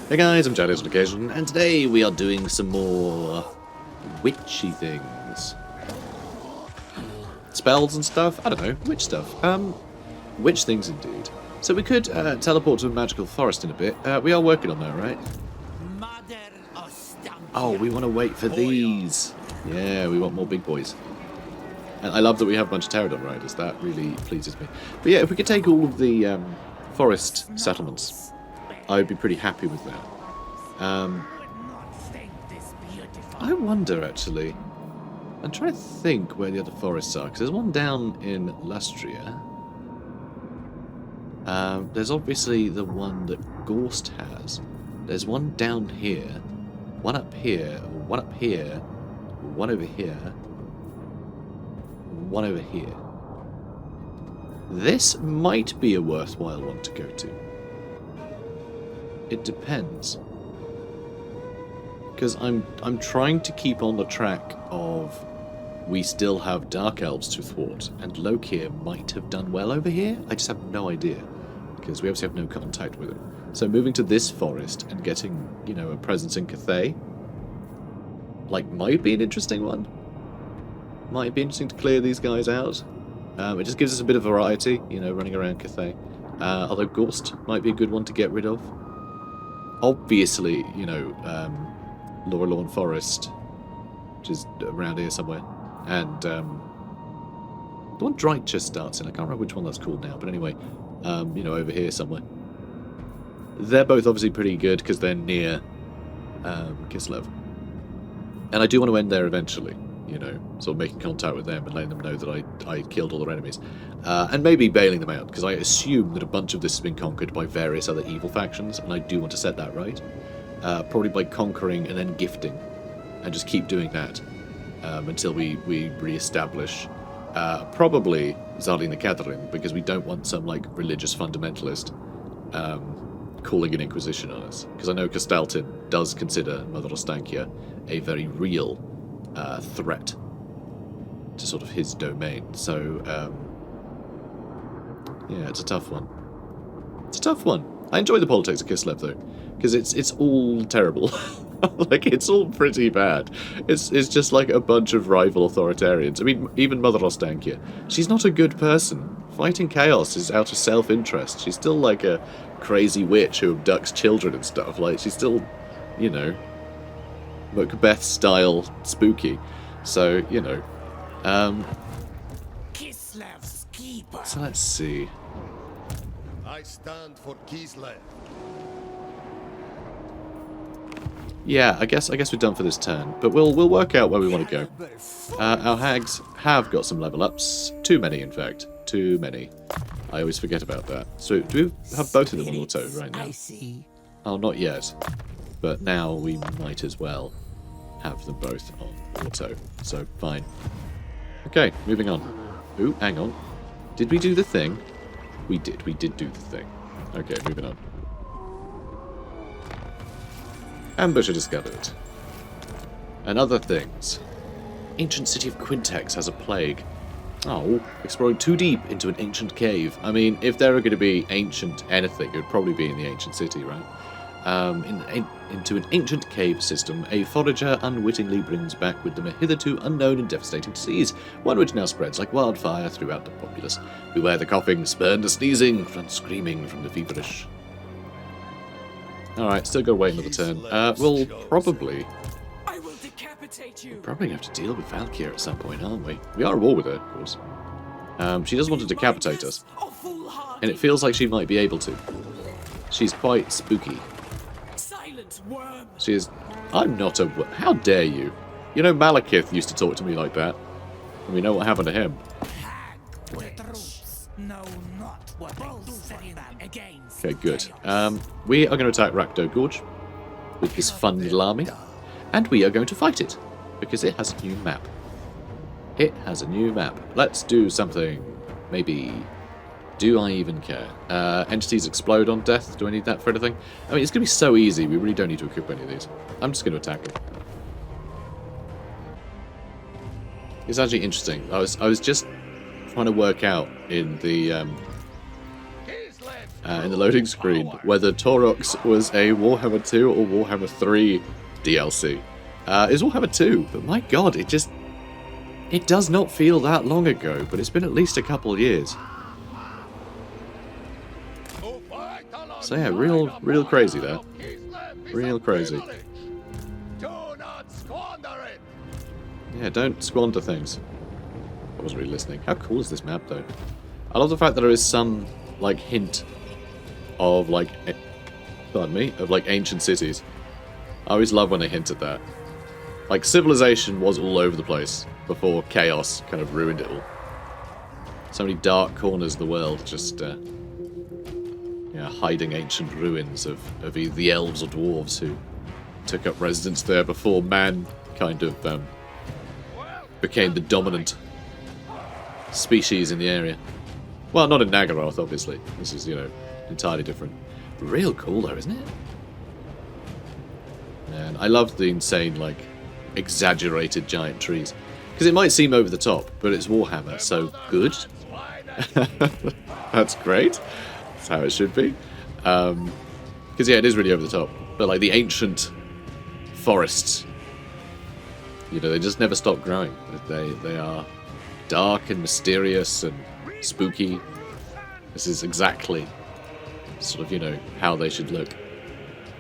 Hey guys, I'm Charlie on occasion, and today we are doing some more witchy things. Spells and stuff? I don't know, witch stuff. Witch things indeed. So we could teleport to a magical forest in a bit. We are working on that, right? Mother Ostankya. Oh, we want to wait for these. Yeah, we want more big boys. And I love that we have a bunch of pterodon riders. That really pleases me. But yeah, if we could take all of the forest settlements, I would be pretty happy with that. I wonder, actually. I'm trying to think where the other forests are, because there's one down in Lustria. There's obviously the one that Gorge has. There's one down here, one up here, one up here, one over here, one over here. This might be a worthwhile one to go to. It depends. Because I'm trying to keep on the track of we still have Dark Elves to thwart, and Lokir might have done well over here. I just have no idea, because we obviously have no contact with him. So moving to this forest and getting, you know, a presence in Cathay, like, might be an interesting one. Might be interesting to clear these guys out. It just gives us a bit of variety, you know, running around Cathay. Although Gorge might be a good one to get rid of. Obviously, you know, Laurelorn Forest, which is around here somewhere, and the one Drycha starts in, I can't remember which one that's called now, but anyway, you know, over here somewhere. They're both obviously pretty good because they're near Kislev. And I do want to end there eventually, you know, sort of making contact with them and letting them know that I killed all their enemies. And maybe bailing them out, because I assume that a bunch of this has been conquered by various other evil factions, and I do want to set that right. Probably by conquering and then gifting, and just keep doing that until we re-establish probably Zalina Catherine, because we don't want some like religious fundamentalist calling an inquisition on us. Because I know Castaltin does consider Mother Ostankya a very real threat to sort of his domain. So yeah, it's a tough one. It's a tough one. I enjoy the politics of Kislev though, because it's all terrible. Like, it's all pretty bad. It's just like a bunch of rival authoritarians. I mean, even Mother Ostankya, she's not a good person. Fighting chaos is out of self-interest. She's still like a crazy witch who abducts children and stuff. Like, she's still, you know, Macbeth-style spooky. So, you know. Kislev's keeper. So let's see. I stand for Kislev. Yeah, I guess we're done for this turn, but we'll work out where we want to go. Our hags have got some level ups. Too many, in fact. Too many. I always forget about that. So, do we have both of them on auto right now? I see. Oh, not yet. But now we might as well have them both on auto. So, fine. Okay, moving on. Ooh, hang on. Did we do the thing? We did. We did do the thing. Okay, moving on. Ambusher discovered. And other things. Ancient city of Quintex has a plague. Oh, exploring too deep into an ancient cave. I mean, if there are going to be ancient anything, it would probably be in the ancient city, right? Into an ancient cave system, a forager unwittingly brings back with them a hitherto unknown and devastating disease, one which now spreads like wildfire throughout the populace. Beware the coughing, spurn the sneezing, front screaming from the feverish. Alright, still gotta wait another turn. We'll probably... I will decapitate you. We're probably going to have to deal with Valkia at some point, aren't we? We are at war with her, of course. She does want to decapitate us. And it feels like she might be able to. She's quite spooky. Silent worm. She is... I'm not a... How dare you? You know, Malekith used to talk to me like that. And we know what happened to him. Know not what they do them against. Okay, good. We are going to attack Rakdo Gorge with this fun little army. And we are going to fight it, because it has a new map. It has a new map. Let's do something. Maybe... Do I even care? Entities explode on death. Do I need that for anything? I mean, it's going to be so easy. We really don't need to equip any of these. I'm just going to attack them. It's actually interesting. I was just trying to work out in the in the loading screen whether Taurox was a Warhammer 2 or Warhammer 3 DLC. It's Warhammer 2, but my god, it does not feel that long ago, but it's been at least a couple of years. So yeah, real crazy there. Real crazy. Yeah, don't squander things. I wasn't really listening. How cool is this map, though? I love the fact that there is some, like, hint of, like, pardon me, of, like, ancient cities. I always love when they hint at that. Like, civilization was all over the place before chaos kind of ruined it all. So many dark corners of the world, just, yeah, hiding ancient ruins of either the elves or dwarves who took up residence there before man kind of, became the dominant species in the area. Well, not in Nagaroth, obviously. This is, you know, entirely different. Real cool, though, isn't it? And I love the insane, like, exaggerated giant trees. Because it might seem over the top, but it's Warhammer, so good. That's great. That's how it should be. Because, yeah, it is really over the top. But, like, the ancient forests, you know, they just never stop growing. They are dark and mysterious and spooky. This is exactly sort of, you know, how they should look.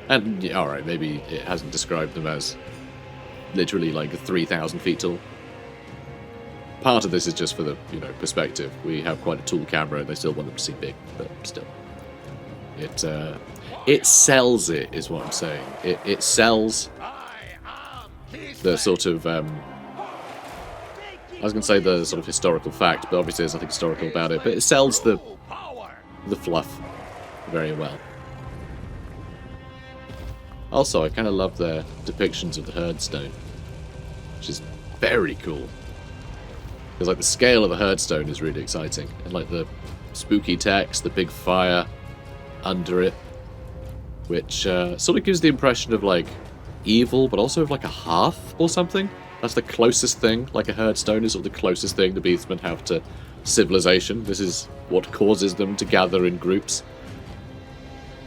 And, yeah, alright, maybe it hasn't described them as literally like 3,000 feet tall. Part of this is just for the, you know, perspective. We have quite a tall camera and they still want them to seem big, but still. It sells it, is what I'm saying. It sells the sort of, I was going to say the sort of historical fact, but obviously there's nothing historical about it, but it sells the fluff very well. Also, I kind of love their depictions of the Herdstone, which is very cool. Because, like, the scale of the Herdstone is really exciting, and, like, the spooky text, the big fire under it, which sort of gives the impression of, like, evil, but also of, like, a hearth or something. That's the closest thing, like a Herdstone is sort of the closest thing the Beastmen have to civilization. This is what causes them to gather in groups,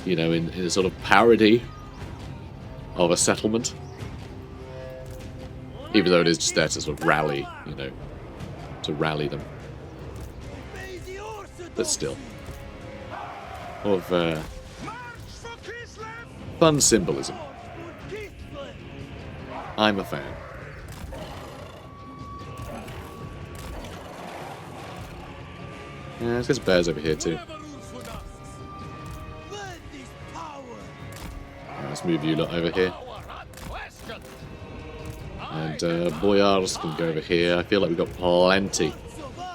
you know, in a sort of parody of a settlement. Even though it is just there to sort of rally, you know, to rally them. But still. Of fun symbolism. I'm a fan. Yeah, there's got some bears over here too. Let's move you lot over here. And boyars can go over here. I feel like we've got plenty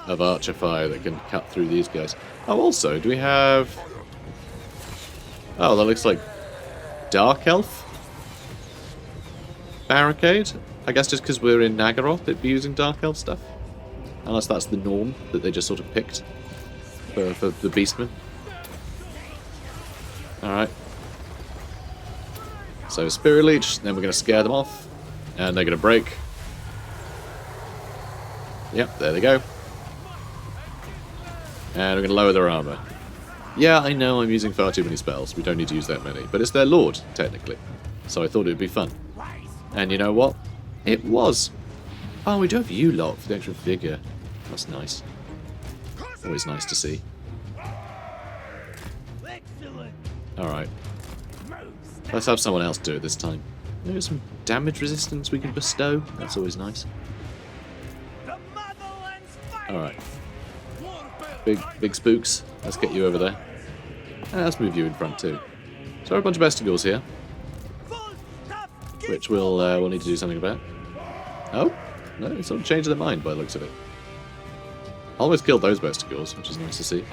of archer fire that can cut through these guys. Oh, also, do we have... Oh, that looks like Dark Elf barricade. I guess just because we're in Nagaroth, they'd be using Dark Elf stuff. Unless that's the norm that they just sort of picked for the Beastmen. Alright. So Spirit Leech, then we're going to scare them off. And they're going to break. Yep, there they go. And we're going to lower their armor. Yeah, I know I'm using far too many spells. We don't need to use that many. But it's their lord, technically. So I thought it would be fun. And you know what? It was. Oh, we do have you lot for the extra figure. That's nice. Always nice to see. Alright. Let's have someone else do it this time. There's some damage resistance we can bestow. That's always nice. Alright. Big spooks. Let's get you over there. And let's move you in front too. So there are a bunch of bestigals here. Which we'll need to do something about. Oh? No, it's sort of changed their mind by the looks of it. Almost killed those bestigals, which is nice to see.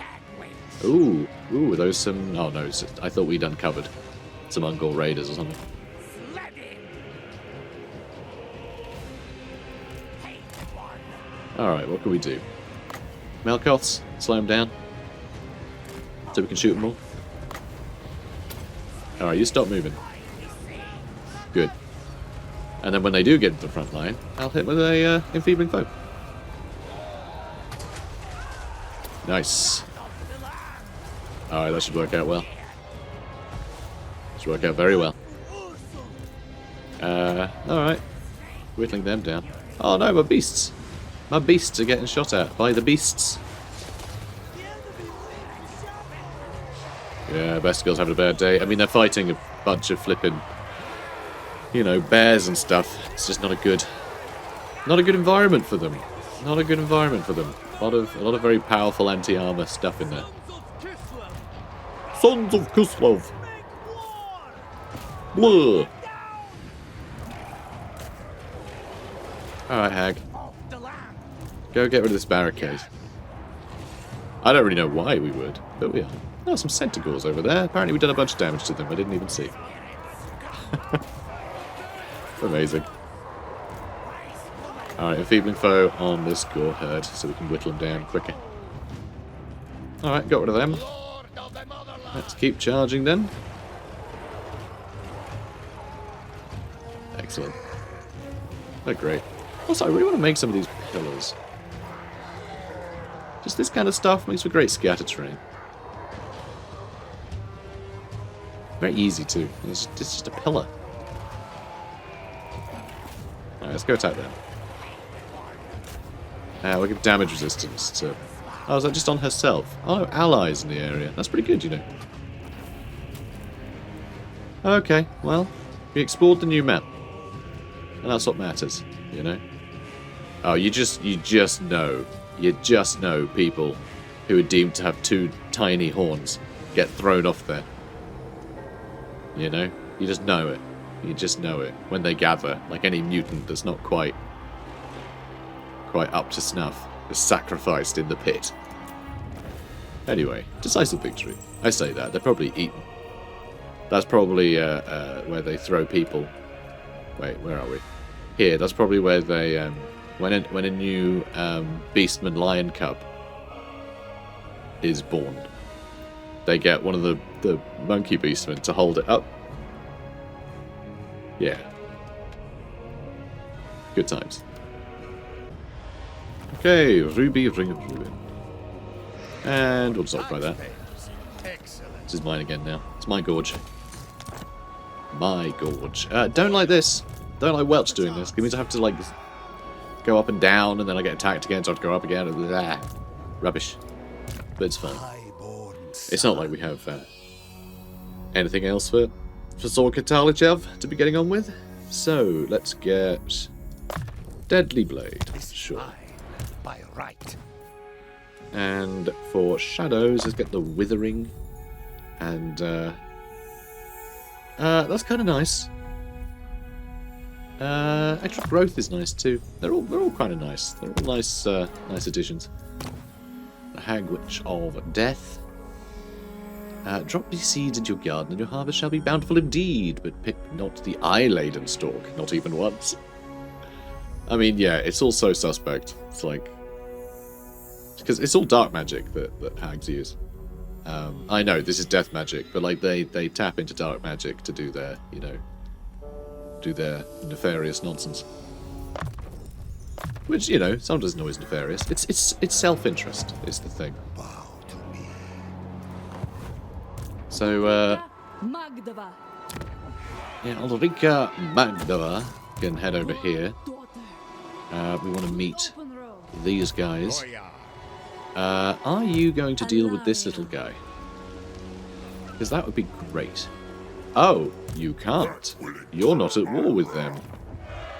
Ooh, are those some... Oh no, I thought we'd uncovered some Ungol raiders or something. Alright, what can we do? Melkoths, slow them down. So we can shoot them all. Alright, you stop moving. Good. And then when they do get into the front line, I'll hit with a enfeebling foe. Nice. Alright, that should work out well. Should work out very well. Alright. Whittling them down. Oh no, my beasts! My beasts are getting shot at by the beasts. Yeah, Vestigir's having a bad day. I mean, they're fighting a bunch of flipping, you know, bears and stuff. It's just not a good environment for them. Not a good environment for them. A lot of very powerful anti-armor stuff in there. Sons of Kuslov. Blah. Alright, Hag. Go get rid of this barricade. I don't really know why we would, but we are. Oh, some Centaurs over there. Apparently we've done a bunch of damage to them. I didn't even see. Amazing. Alright, enfeebling foe on this Gore herd, so we can whittle them down quicker. Alright, got rid of them. Let's keep charging then. Excellent. They're great. Also, I really want to make some of these pillars. Just this kind of stuff makes for great scatter terrain. Very easy too. It's just a pillar. Alright, let's go attack them. We'll give damage resistance to... Oh, is that just on herself? Oh, no, allies in the area. That's pretty good, you know. Okay, well, we explored the new map. And that's what matters, you know? Oh, you just know. You just know people who are deemed to have two tiny horns get thrown off there. You know? You just know it. You just know it. When they gather, like any mutant that's not quite up to snuff, is sacrificed in the pit. Anyway, decisive victory. I say that. They're probably eaten. That's probably where they throw people. Wait, where are we? Here, that's probably where they... when a new Beastman Lion Cub is born, they get one of the Monkey Beastmen to hold it up. Yeah. Good times. Okay, Ruby Ring of Ruin. And we'll just occupy that. This is mine again now. It's my Gorge. My Gorge. Don't like this. Don't like Welch doing this. It means I have to, like, go up and down, and then I get attacked again, so I have to go up again. And blah. Rubbish. But it's fine. It's not like we have anything else for Zorka Talichev to be getting on with. So, let's get Deadly Blade. Sure. By right. And for shadows, let's get the Withering. And that's kind of nice. Extra growth is nice too. They're all kind of nice. They're all nice nice additions. The Hag Witch of Death. Drop these seeds into your garden, and your harvest shall be bountiful indeed. But pick not the eye-laden stalk, not even once. I mean, yeah, it's all so suspect. It's like... Because it's all dark magic that hags use. I know, this is death magic, but like they tap into dark magic to do their, you know, do their nefarious nonsense. Which, you know, sometimes isn't always nefarious. It's self-interest is the thing. Bow to me. So, yeah, Ulrika Magdala can head over here. We want to meet these guys. Are you going to deal with this little guy? Because that would be great. Oh, you can't. You're not at war with them.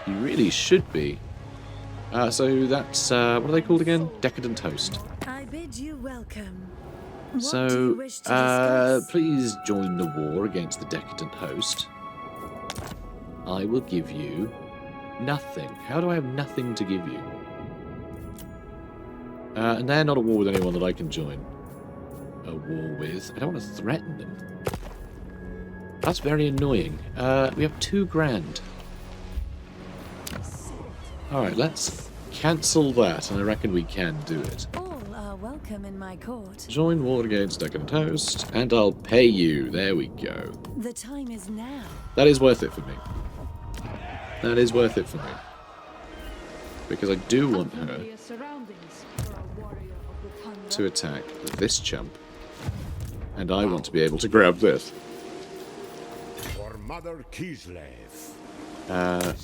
You really should be. So that's, what are they called again? Decadent Host. I bid you welcome. So, please join the war against the Decadent Host. I will give you nothing. How do I have nothing to give you? And they're not at war with anyone that I can join a war with. I don't want to threaten them. That's very annoying. We have 2 grand. Alright, let's cancel that, and I reckon we can do it. All are welcome in my court. Join war against Decadent Host, and I'll pay you. There we go. The time is now. That is worth it for me. That is worth it for me. Because I do want her to attack this chump And I want to be able to grab this. For Mother Kislev.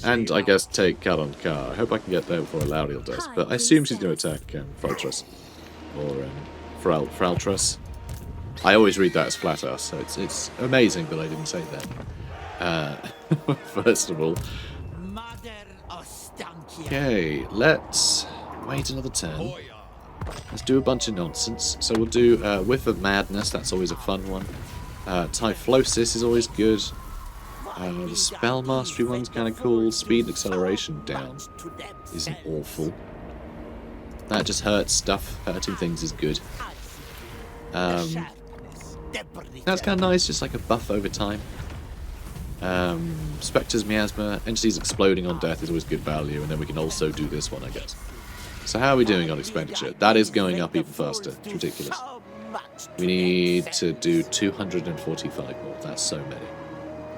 And I guess take Karon Kar. I hope I can get there before Lauriel does. But I assume she's going to attack Fraltrus. Or Fraltrus. I always read that as flat ass, so it's amazing that I didn't say that. First of all. Mother Ostankya. Okay, let's wait another turn. Let's do a bunch of nonsense. So we'll do Whiff of Madness, that's always a fun one. Typhlosis is always good. The Spell Mastery one's kind of cool. Speed and Acceleration down isn't awful. That just hurts stuff. Hurting things is good. That's kind of nice, just like a buff over time. Spectre's Miasma, Entities Exploding on Death is always good value, and then we can also do this one, I guess. So how are we doing on expenditure? That is going up even faster. It's ridiculous. We need to do 245 more. That's so many.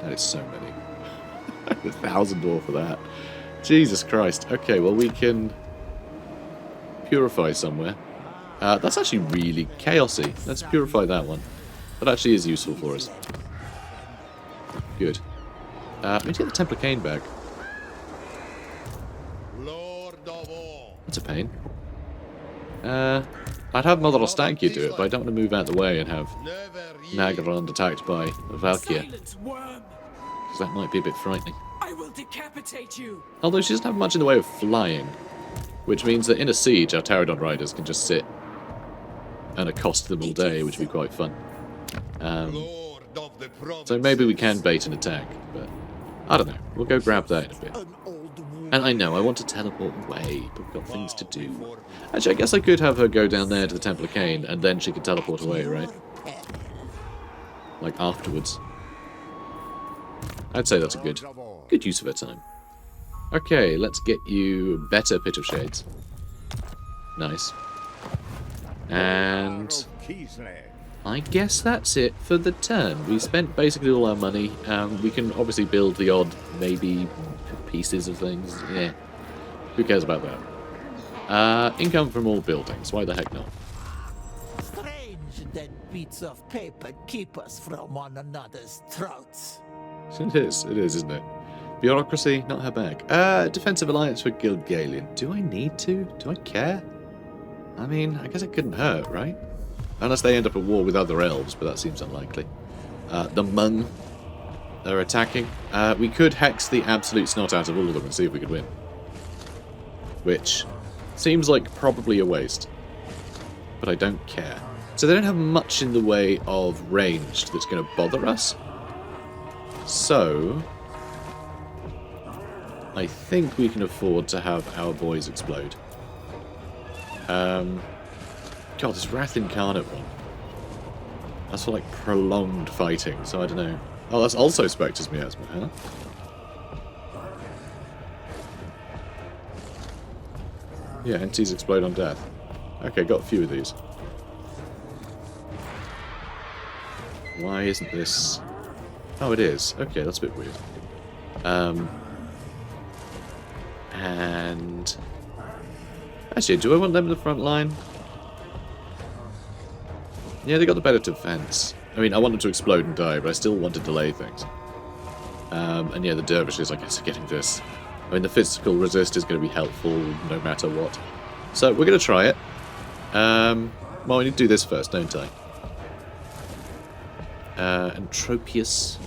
That is so many. 1,000 more for that. Jesus Christ. Okay, well we can purify somewhere. That's actually really chaosy. Let's purify that one. That actually is useful for us. Good. We need to get the Templar Cane back. That's a pain. I'd have Mother Ostankya do it, but I don't want to move out of the way and have Nagarond attacked by Valkia. Because that might be a bit frightening. I will decapitate you. Although she doesn't have much in the way of flying. Which means that in a siege, our Pterodon riders can just sit and accost them all day, which would be quite fun. So maybe we can bait an attack, but I don't know. We'll go grab that in a bit. And I know, I want to teleport away, but we've got things to do. Actually, I guess I could have her go down there to the Templar Cane, and then she could teleport away, right? Like, afterwards. I'd say that's a good use of her time. Okay, let's get you better Pit of Shades. Nice. And I guess that's it for the turn. We spent basically all our money. We can obviously build the odd, maybe, pieces of things. Yeah. Who cares about that? Income from all buildings. Why the heck not? Strange that bits of paper keep us from one another's throats. It is, isn't it? Bureaucracy, not her bag. Defensive alliance for Gilgalian. Do I need to? Do I care? I mean, I guess it couldn't hurt, right? Unless they end up at war with other elves, but that seems unlikely. The Hmong are attacking. We could hex the absolute snot out of all of them and see if we could win. Which seems like probably a waste. But I don't care. So they don't have much in the way of ranged that's going to bother us. So I think we can afford to have our boys explode. God, this Wrath Incarnate one. That's for, like, prolonged fighting, so I don't know. Oh, that's also Spectre's Miasma, huh? Yeah, entities explode on death. Okay, got a few of these. Why isn't this... Oh, it is. Okay, that's a bit weird. And... Actually, do I want them in the front line? Yeah, they got the better defense. I mean, I want them to explode and die, but I still want to delay things. And yeah, the dervishes, I guess, are getting this. I mean, the physical resist is going to be helpful no matter what. So, we're going to try it. Well, we need to do this first, don't I? Entropius.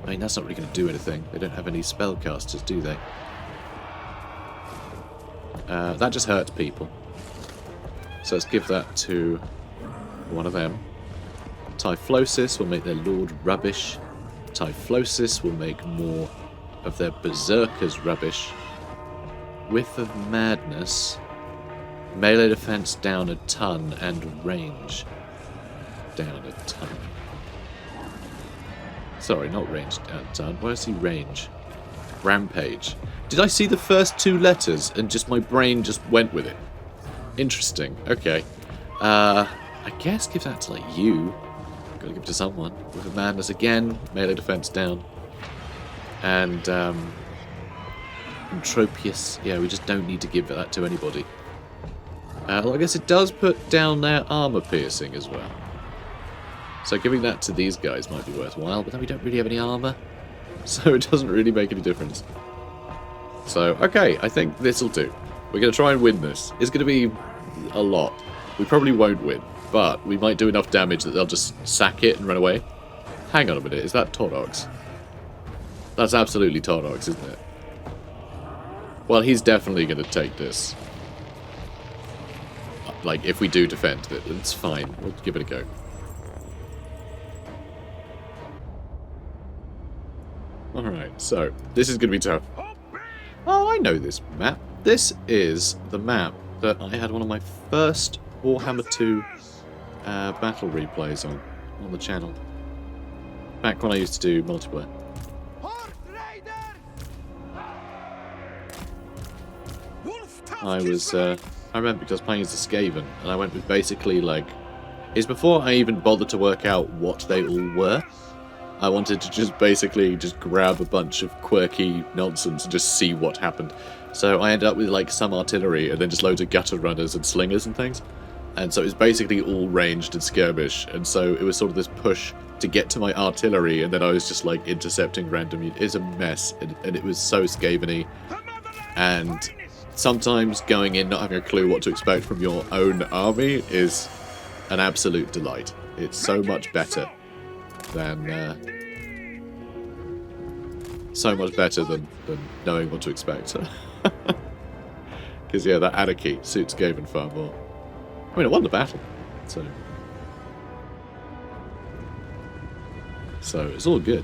I mean, that's not really going to do anything. They don't have any spellcasters, do they? That just hurts people. So let's give that to one of them. Typhlosis will make their lord rubbish. Typhlosis will make more of their berserkers rubbish. Whiff of Madness. Melee defense down a ton and range down a ton. Sorry, not range down a ton. Where's the range? Rampage. Did I see the first two letters and just my brain just went with it? Interesting. Okay. I guess give that to, like, you. Gotta give it to someone. With a Madness again. Melee defense down. And, Entropius. Yeah, we just don't need to give that to anybody. Well, I guess it does put down their armor piercing as well. So giving that to these guys might be worthwhile, but then we don't really have any armor, so it doesn't really make any difference. So, okay, I think this'll do. We're going to try and win this. It's going to be a lot. We probably won't win, but we might do enough damage that they'll just sack it and run away. Hang on a minute, is that Torox? That's absolutely Torox, isn't it? Well, he's definitely going to take this. Like, if we do defend it, it's fine. We'll give it a go. Alright, so, this is going to be tough. Oh, I know this map. This is the map that I had one of my first Warhammer 2 battle replays on the channel. Back when I used to do multiplayer. I remember because I was playing as the Skaven, and I went with basically, like... It's before I even bothered to work out what they all were. I wanted to just basically just grab a bunch of quirky nonsense and just see what happened. So I ended up with like some artillery and then just loads of gutter runners and slingers and things. And so it was basically all ranged and skirmish. And so it was sort of this push to get to my artillery, and then I was just like intercepting random... It's a mess, and it was so Skaven-y. And sometimes going in not having a clue what to expect from your own army is an absolute delight. It's so much better than knowing what to expect. Because yeah, that anarchy suits Skaven far more. I mean, it won the battle, so it's all good.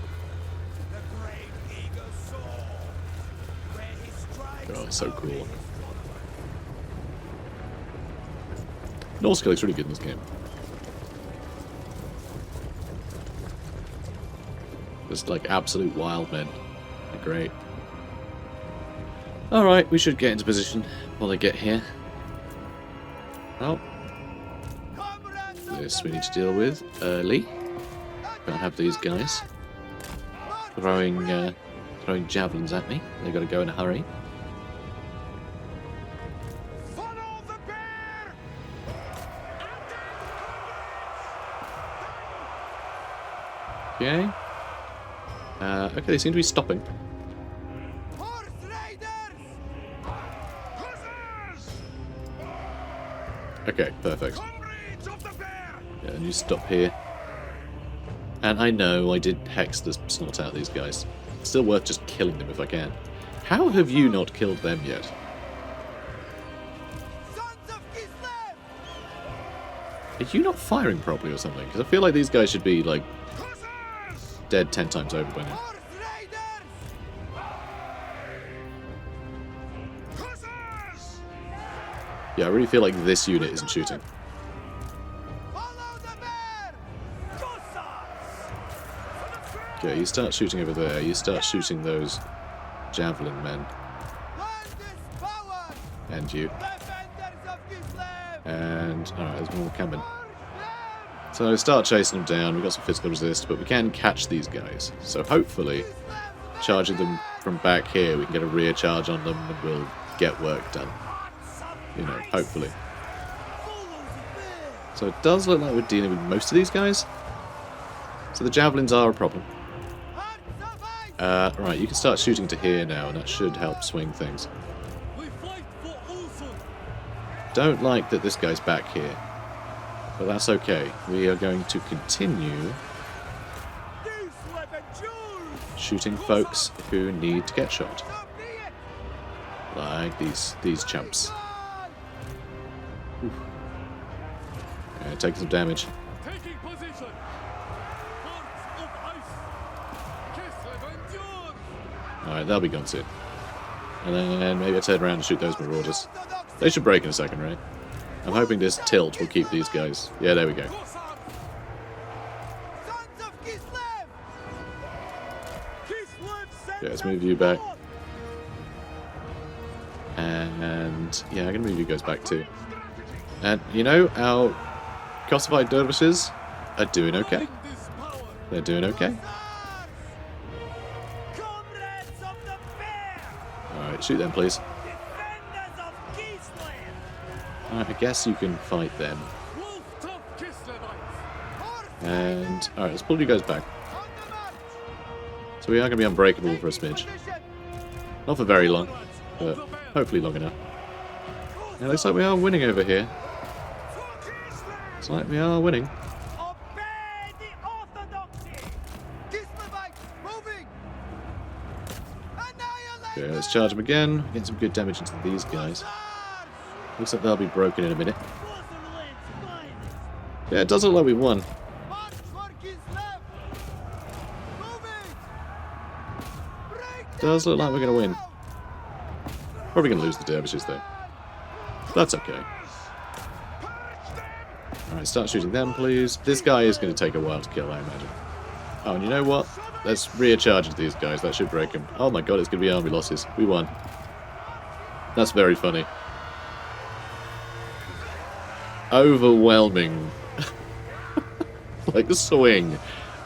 Oh, it's so cool. Norse looks really good in this game. Just like absolute wild men. They're great. Alright, we should get into position while they get here. Oh. This we need to deal with early. Can't have these guys throwing javelins at me. They've got to go in a hurry. Okay. Okay, they seem to be stopping. Okay, perfect. Yeah, and you stop here. And I know I did hex the snot out of these guys. It's still worth just killing them if I can. How have you not killed them yet? Are you not firing properly or something? Because I feel like these guys should be, like, dead 10 times over by now. Yeah, I really feel like this unit isn't shooting. Okay, you start shooting over there. You start shooting those javelin men. And you. And, alright, there's more coming. So start chasing them down. We've got some physical resist, but we can catch these guys. So hopefully, charging them from back here, we can get a rear charge on them and we'll get work done. You know, hopefully. So it does look like we're dealing with most of these guys. So the javelins are a problem. Right, you can start shooting to here now, and that should help swing things. Don't like that this guy's back here. But that's okay. We are going to continue shooting folks who need to get shot. Like these chumps. Yeah, taking some damage. Alright, they'll be gone soon. And then maybe I turn around and shoot those marauders. They should break in a second, right? I'm hoping this tilt will keep these guys. Yeah, there we go. Okay, let's move you back. And yeah, I'm going to move you guys back too. And you know, our Kosovo dervishes are doing okay. They're doing okay. Alright, shoot them, please. Alright, I guess you can fight them. And, alright, let's pull you guys back. So we are going to be unbreakable for a smidge. Not for very long, but hopefully long enough. It looks like we are winning over here. Looks like we are winning. Okay, let's charge them again. Get some good damage into these guys. Looks like they'll be broken in a minute. Yeah, it does look like we won. Does look like we're going to win. Probably going to lose the dervishes though. That's okay. Alright, start shooting them please. This guy is going to take a while to kill, I imagine. Oh, and you know what? Let's recharge into these guys. That should break him. Oh my god, it's going to be army losses. We won. That's very funny. Overwhelming. Like the swing.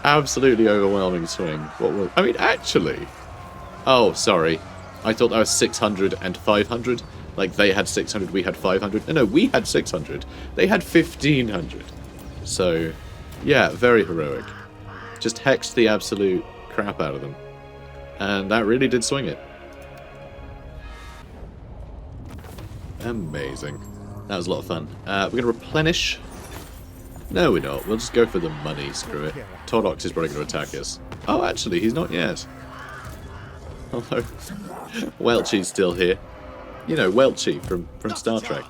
Absolutely overwhelming swing. What was... I mean, actually... Oh, sorry. I thought that was 600 and 500. Like, they had 600, we had 500. No, we had 600. They had 1,500. So, yeah, very heroic. Just hexed the absolute crap out of them. And that really did swing it. Amazing. That was a lot of fun. We're going to replenish. No, we're not. We'll just go for the money. Screw it. Tordox is probably going to attack us. Oh, actually, he's not yet. Although, Welchie's still here. You know, Welchie from Star Trek.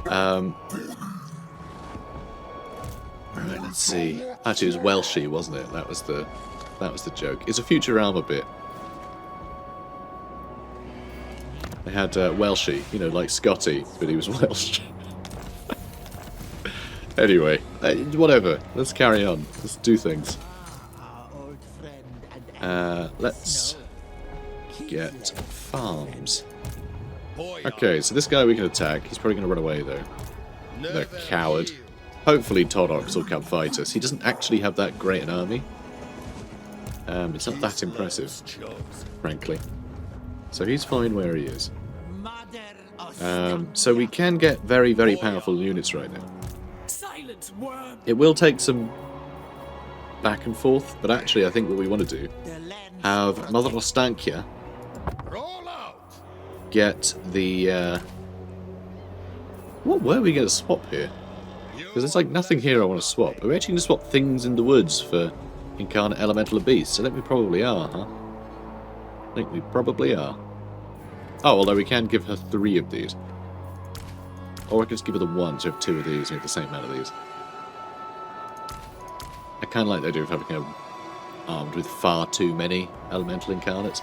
Right, let's see. Actually, it was Welshie, wasn't it? That was the joke. It's a Futurama bit. They had Welshie, you know, like Scotty, but he was Welsh. Anyway, whatever. Let's carry on. Let's do things. Let's get farms. Okay, so this guy we can attack. He's probably going to run away, though. The coward. Hopefully Tordox will come fight us. He doesn't actually have that great an army. It's not that impressive, frankly. So he's fine where he is. So we can get very, very powerful units right now. It will take some back and forth, but actually I think what we want to do, have Mother Ostankya get the... What were we going to swap here? Because there's like nothing here I want to swap. Are we actually going to swap things in the woods for Incarnate Elemental Beasts? I think we probably are, huh? I think we probably are. Oh, although we can give her 3 of these. Or I could just give her the 1, so we have 2 of these and we have the same amount of these. I kind of like the idea of having her armed with far too many Elemental Incarnates.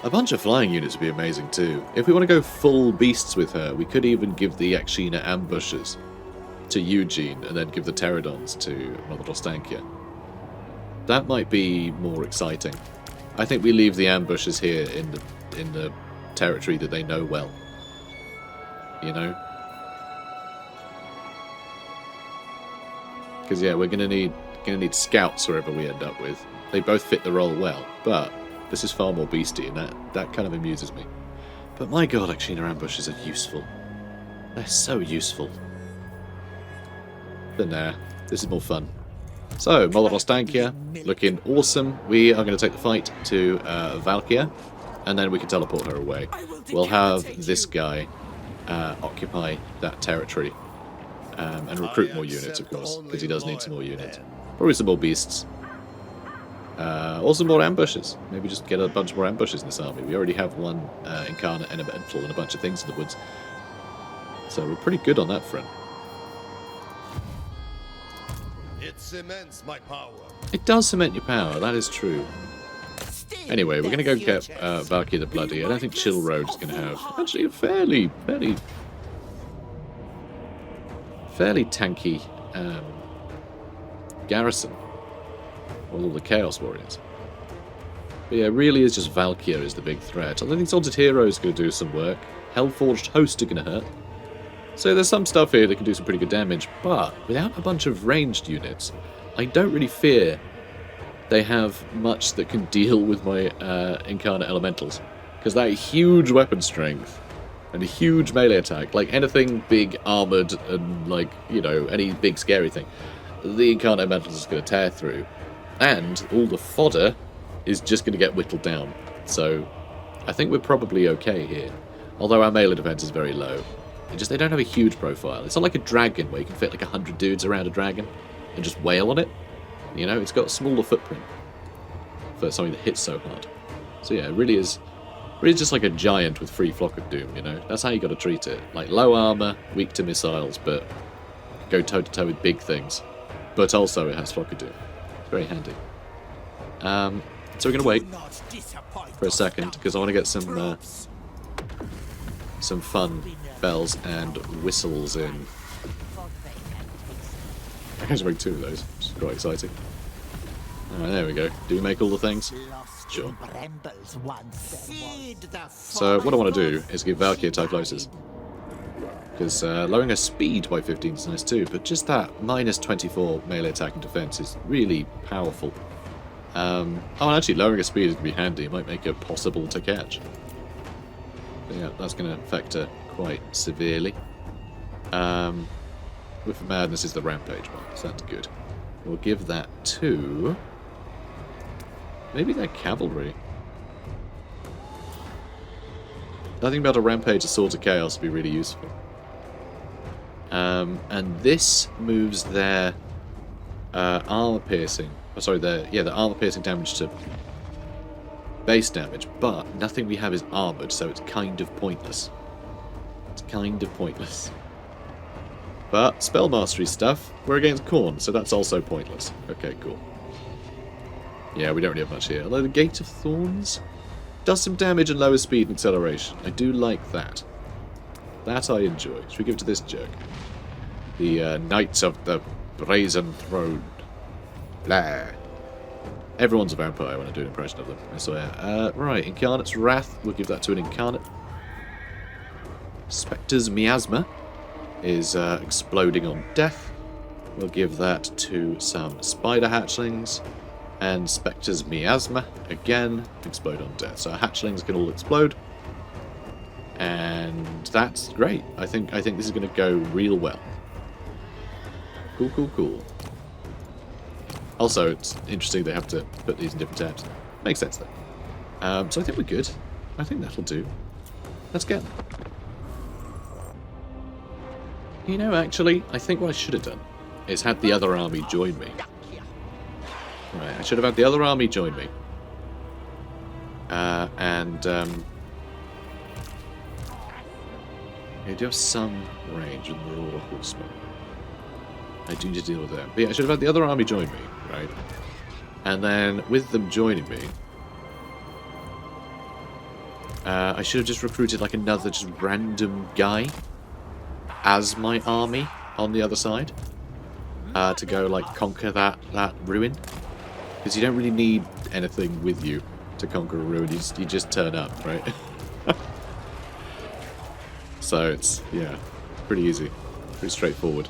A bunch of flying units would be amazing too. If we want to go full beasts with her, we could even give the Yakshina ambushes to Eugene and then give the Pterodons to Mother Ostankya. That might be more exciting. I think we leave the ambushes here in the territory that they know well. You know? Because yeah, we're gonna need scouts wherever we end up with. They both fit the role well, but this is far more beastie, and that kind of amuses me. But my god, Yakshina ambushes are useful. They're so useful. But nah, this is more fun. So, Mother Ostankya, looking awesome. We are going to take the fight to Valkia, and then we can teleport her away. We'll have this guy occupy that territory, and recruit more units, of course, because he does need some more units. Probably some more beasts. Or some more ambushes. Maybe just get a bunch more ambushes in this army. We already have one Incarnate Elemental and a bunch of things in the woods. So we're pretty good on that front. It cements my power. It does cement your power, that is true. Anyway, we're going to go get Valkia the Bloody. I don't think Chill Road is going to have actually a fairly tanky garrison. All the Chaos Warriors. But yeah, it really is just Valkia is the big threat. I don't think Salted Hero is going to do some work. Hellforged Host are going to hurt. So there's some stuff here that can do some pretty good damage, but without a bunch of ranged units, I don't really fear they have much that can deal with my Incarnate Elementals. Because that huge weapon strength and a huge melee attack, like anything big, armoured, and like, you know, any big scary thing, the Incarnate Mantle is going to tear through. And all the fodder is just going to get whittled down. So I think we're probably okay here. Although our melee defense is very low. They don't have a huge profile. It's not like a dragon where you can fit like 100 dudes around a dragon and just wail on it. You know, it's got a smaller footprint for something that hits so hard. So yeah, it really is just like a giant with free Flock of Doom, you know? That's how you got to treat it. Like, low armor, weak to missiles, but go toe-to-toe with big things. But also it has Flock of Doom. It's very handy. So we're going to wait for a second, because I want to get some fun bells and whistles in. I can just make 2 of those, which is quite exciting. Alright, there we go. Do we make all the things? Sure. So what I want to do is give Valkia Typhlosis. Because lowering her speed by 15 is nice too, but just that minus 24 melee attack and defense is really powerful. Oh, and actually lowering her speed is going to be handy. It might make her possible to catch. But yeah, that's going to affect her quite severely. With Madness is the Rampage one, so that's good. We'll give that to... maybe their cavalry. Nothing about a Rampage of Swords of Chaos would be really useful. And this moves their armor piercing. Oh, sorry, the armor piercing damage to base damage, but nothing we have is armored, so it's kind of pointless. It's kind of pointless. But spell mastery stuff, we're against Khorne, so that's also pointless. Okay, cool. Yeah, we don't really have much here. Although the Gate of Thorns does some damage and lower speed and acceleration. I do like that. That I enjoy. Should we give it to this jerk? The Knights of the Brazen Throne. Blah. Everyone's a vampire when I do an impression of them, I swear. Right, Incarnate's Wrath. We'll give that to an Incarnate. Spectre's Miasma is exploding on death. We'll give that to some Spider Hatchlings. And Spectre's Miasma, again, explode on death. So our hatchlings can all explode. And that's great. I think this is going to go real well. Cool, cool, cool. Also, it's interesting they have to put these in different tabs. Makes sense, though. So I think we're good. I think that'll do. Let's get them. You know, actually, I think what I should have done is had the other army join me. Right, I should have had the other army join me. I do have some range in the Raw Horsemen. I do need to deal with them. But yeah, I should have had the other army join me, right? And then, with them joining me, I should have just recruited like another just random guy as my army on the other side. To go like conquer that ruin. Because you don't really need anything with you to conquer a ruin, you just turn up, right? So it's, yeah, pretty easy. Pretty straightforward.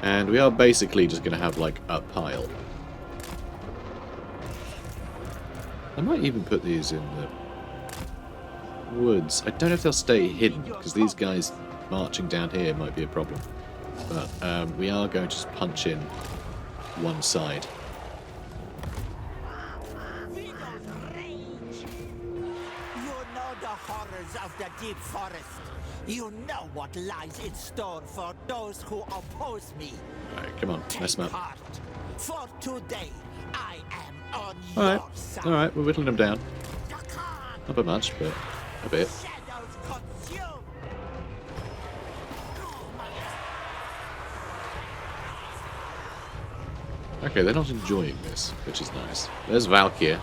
And we are basically just going to have like a pile. I might even put these in the woods. I don't know if they'll stay hidden, because these guys marching down here might be a problem. But we are going to just punch in one side. Of the deep forest. You know what lies in store for those who oppose me. Alright, come on, mess them up. Heart. For today, I am on Alright, your side. alright, we're whittling them down. Not by much, but a bit. Shadows consume. Okay, they're not enjoying this, which is nice. There's Valkia.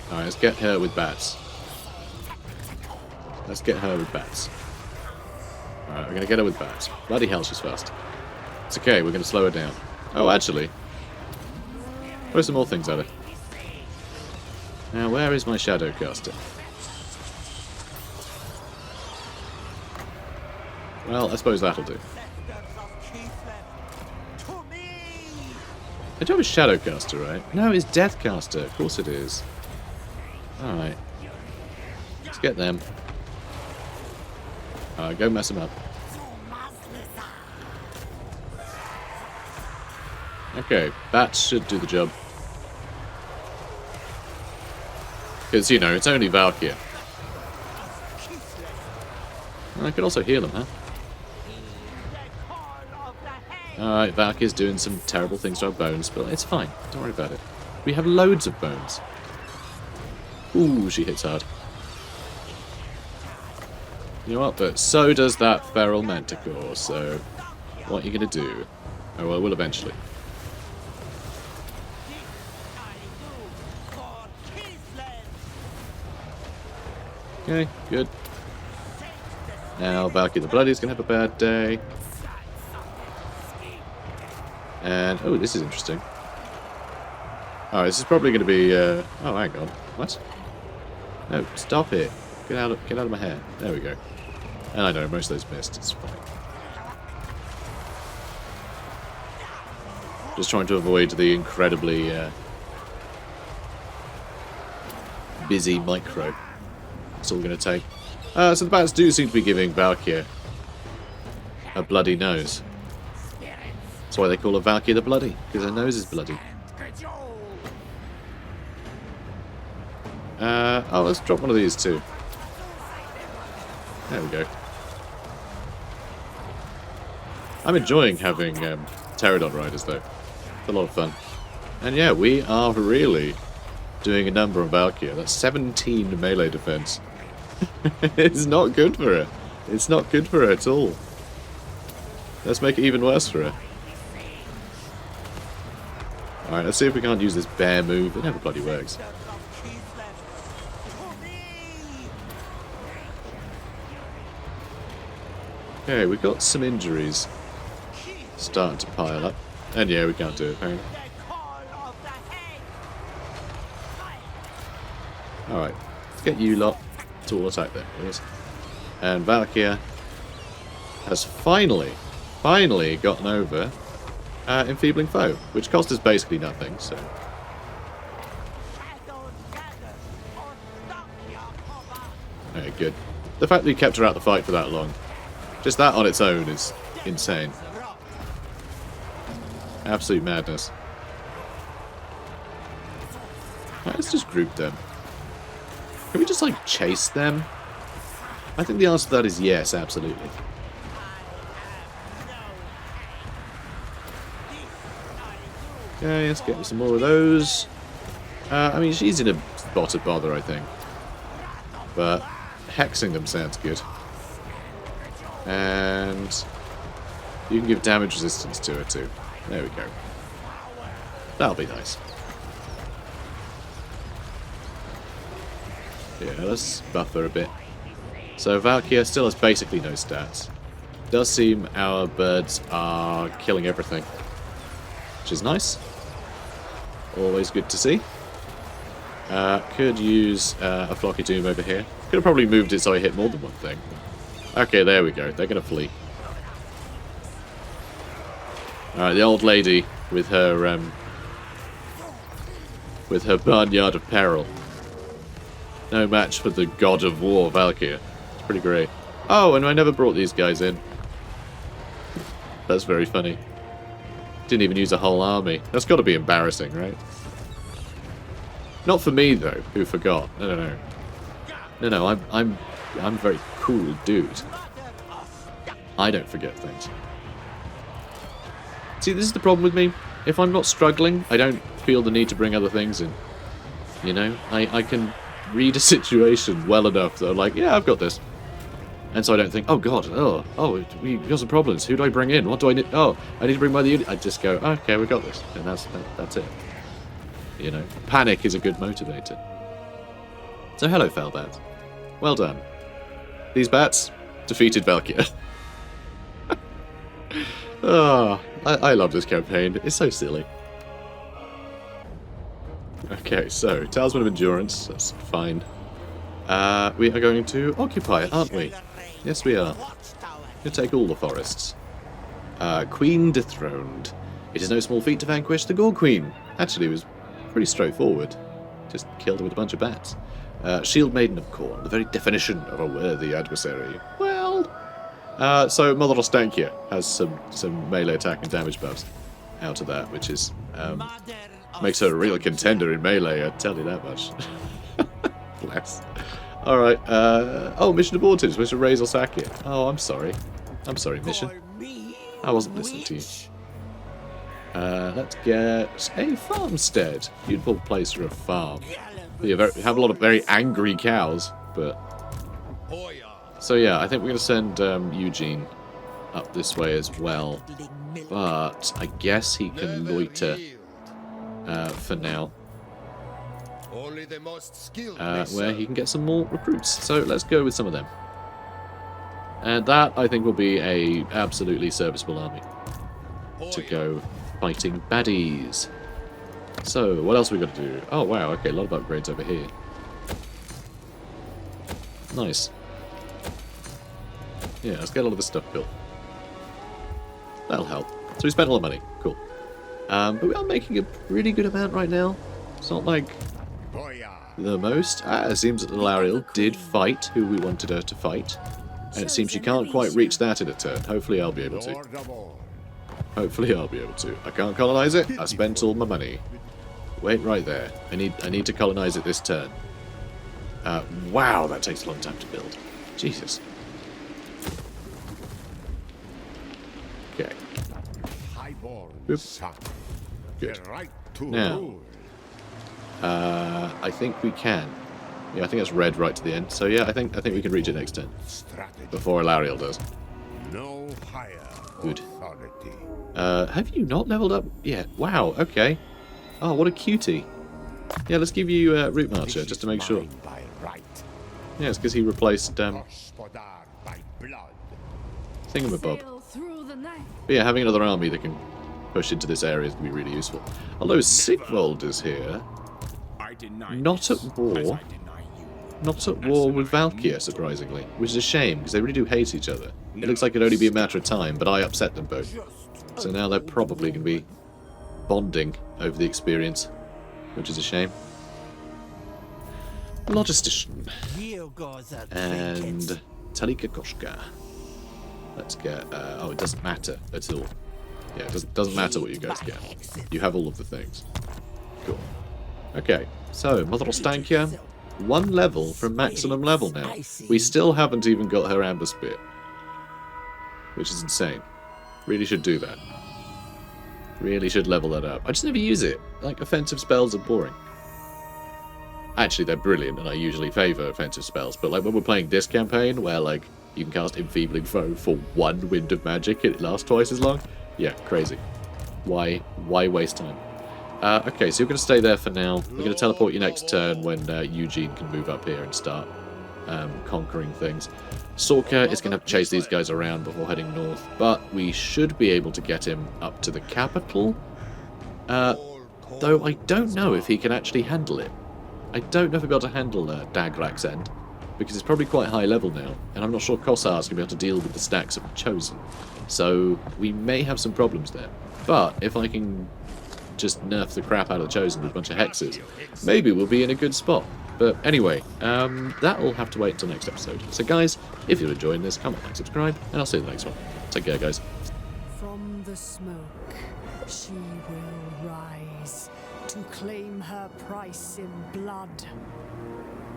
Alright, let's get her with bats. Let's get her with bats. Alright, we're going to get her with bats. Bloody hell, she's fast. It's okay, we're going to slow her down. Oh, actually. Throw some more things at her. Now, where is my shadow caster? Well, I suppose that'll do. I do have a shadow caster, right? No, it's death caster. Of course it is. Alright. Let's get them. Go mess them up. Okay, bats should do the job. Because, you know, it's only Valkia. I could also heal him, huh? Alright, Valky's doing some terrible things to our bones, but it's fine. Don't worry about it. We have loads of bones. Ooh, she hits hard. You know what, but so does that feral manticore, so what are you going to do? Oh, well, we'll eventually. Okay, good. Now Valkia the Bloody's going to have a bad day. And, oh, this is interesting. Oh, this is probably going to be, oh, hang on. What? No, stop it. Get out of my hair. There we go. And I know, most of those missed. It's fine. Just trying to avoid the incredibly busy micro. That's all going to take. So the bats do seem to be giving Valkia a bloody nose. That's why they call her Valkia the Bloody, because her nose is bloody. Oh, let's drop one of these too. There we go. I'm enjoying having pterodon riders though. It's a lot of fun. And yeah, we are really doing a number on Valkia. That's 17 melee defense. It's not good for her. It's not good for her at all. Let's make it even worse for her. Alright, let's see if we can't use this bear move. It never bloody works. Okay, we've got some injuries starting to pile up. And yeah, we can't do it, apparently. Alright, let's get you lot to all attack there, please. And Valkia has finally gotten over Enfeebling Foe, which cost us basically nothing, so... Okay, good. The fact that you kept her out the fight for that long, just that on its own is insane. Absolute madness. Right, let's just group them. Can we just, like, chase them? I think the answer to that is yes, absolutely. Okay, let's get some more of those. I mean, she's in a spot of bother, I think. But hexing them sounds good. And you can give damage resistance to her too. There we go. That'll be nice. Yeah, let's buff her a bit. So Valkia still has basically no stats. Does seem our birds are killing everything, which is nice. Always good to see. Could use a Flock of Doom over here. Could have probably moved it so I hit more than one thing. Okay, there we go. They're going to flee. Alright, the old lady with her barnyard of peril. No match for the god of war, Valkia. It's pretty great. Oh, and I never brought these guys in. That's very funny. Didn't even use a whole army. That's got to be embarrassing, right? Not for me though, who forgot. No, I'm a very cool dude. I don't forget things. See, this is the problem with me. If I'm not struggling, I don't feel the need to bring other things in. You know, I can read a situation well enough that I'm like, yeah, I've got this. And so I don't think, oh god, we've got some problems. Who do I bring in? What do I need? Oh, I need to bring my unit. I just go, okay, we got this. And that's it. You know, panic is a good motivator. So hello, Felbat. Well done. These bats defeated Valkia. Oh, I love this campaign. It's so silly. Okay, so, Talisman of Endurance. That's fine. We are going to occupy it, aren't we? Yes, we are. We'll take all the forests. Queen dethroned. It is no small feat to vanquish the Gore Queen. Actually, it was pretty straightforward. Just killed her with a bunch of bats. Shield Maiden of Khorne, the very definition of a worthy adversary. Well... so Mother Ostankya has some melee attack and damage buffs. out of that, which is Mother makes her a real Ostankya. contender in melee, I tell you that much. Bless. Alright, oh, mission aborted. Supposed to raise or sack it. Oh, I'm sorry. I'm sorry, mission. For me, I wasn't listening to you. witch. Let's get a farmstead. Beautiful place for a farm. You have a lot of very angry cows, but... Hoya. So yeah, I think we're going to send Eugene up this way as well. But I guess he can Never loiter yield. for now. Only the most skilled may Where serve. he can get some more recruits. So let's go with some of them. And that, I think, will be a absolutely serviceable army to Hoya. go fighting baddies. So, what else we got to do? Oh, wow, okay, a lot of upgrades over here. Nice. Yeah, let's get all of this stuff built. That'll help. So we spent all the money. Cool. But we are making a pretty good amount right now. It's not like the most. It seems that the Lariel did fight who we wanted her to fight. And it seems she can't quite reach that in a turn. Hopefully I'll be able to. Hopefully I'll be able to. I can't colonize it. I spent all my money. Wait right there. I need to colonize it this turn. Wow, that takes a long time to build. Jesus. Okay. Oop. Good. Now, I think we can. Yeah, I think that's red right to the end. So yeah, I think we can reach it next turn before Lariel does. No higher Good. authority. Have you not leveled up yet? Wow. Okay. Oh, what a cutie. Yeah, let's give you Root Marcher just to make sure. By right, Yeah, it's because he replaced Gospodar by blood. Thingamabob. Sail through the night. But yeah, having another army that can push into this area is going to be really useful. Although Sigvold is here, I deny not this, at war. as I deny you. Not at war with Valkia, surprisingly, which is a shame because they really do hate each other. It looks like it'd only be a matter of time, but I upset them both. So now they're probably going to be bonding over the experience, which is a shame. Logistician Here goes a and trinket. Talika Koshka. Let's get. Oh, it doesn't matter at all. Yeah, it doesn't matter what you guys get. You have all of the things. Cool. Okay, so Mother Ostankya, 1 level from maximum level now. We still haven't even got her Amber Spear, which is insane. Really should do that. Really should level that up. I just never use it. Like, offensive spells are boring. Actually, they're brilliant, and I usually favour offensive spells. But like when we're playing this campaign, where like you can cast Enfeebling Foe for 1 Wind of Magic and it lasts twice as long, yeah, crazy. Why waste time? Okay, so you're going to stay there for now. We're going to teleport you next turn when Eugene can move up here and start conquering things. Sorka is going to have to chase these guys around before heading north, but we should be able to get him up to the capital. Though I don't know if he can actually handle it. I don't know if he'll be able to handle Dagrak's End, because it's probably quite high level now, and I'm not sure Kossar's going to be able to deal with the stacks of Chosen. So we may have some problems there. But if I can just nerf the crap out of the Chosen with a bunch of hexes, maybe we'll be in a good spot. But anyway, that'll have to wait until next episode. So guys, if you're enjoying this, comment, like, subscribe, and I'll see you in the next one. Take care, guys. From the smoke, she will rise to claim her price in blood.